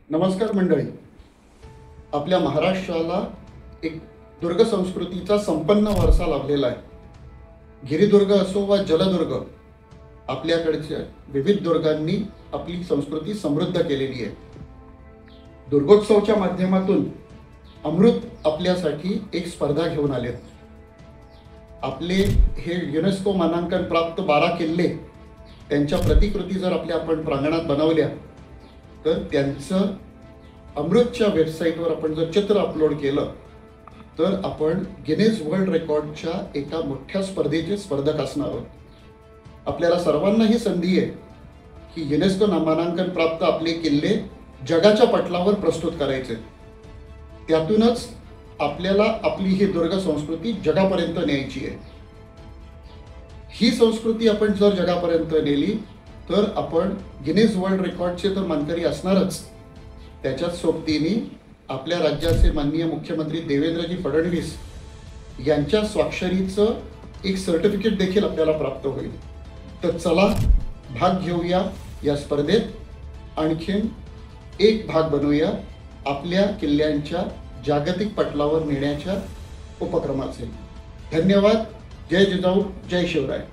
नमस्कार मंडळी. आपल्या महाराष्ट्राला एक दुर्ग संस्कृतीचा संपन्न वारसा लाभलेला आहे. गिरिदुर्ग असो वा जलदुर्ग, आपल्याकडच्या विविध दुर्गांनी आपली संस्कृती समृद्ध केलेली आहे. दुर्गोत्सवच्या माध्यमातून अमृत आपल्यासाठी एक स्पर्धा घेऊन आले. आपले हे युनेस्को मानांकन प्राप्त 12 किल्ले, त्यांच्या प्रतिकृती जर आपण प्रांगणात बनवल्या तर त्यांचं अमृतच्या वेबसाईटवर आपण जर चित्र अपलोड केलं तर आपण गिनीज वर्ल्ड रेकॉर्डच्या एका मोठ्या स्पर्धेचे स्पर्धक असणार आहोत. आपल्याला सर्वांना ही संधी आहे की युनेस्को मानांकन प्राप्त आपले किल्ले जगाच्या पटलावर प्रस्तुत करायचे. त्यातूनच आपल्याला आपली ही दुर्ग संस्कृती जगापर्यंत न्यायची आहे. ही संस्कृती आपण जर जगापर्यंत नेली तर आपण गिनीज वर्ल्ड रेकॉर्डचे तर मानकरी असणारच. त्याच्याच सोबतीने आपल्या राज्याचे माननीय मुख्यमंत्री देवेंद्रजी फडणवीस यांच्या स्वाक्षरीचं एक सर्टिफिकेट देखील आपल्याला प्राप्त होईल. तर चला भाग घेऊया या स्पर्धेत. आणखीन एक भाग बनवूया आपल्या किल्ल्यांच्या जागतिक पटलावर नेण्याच्या उपक्रमाचे. धन्यवाद. जय जिजाऊ, जय शिवराय.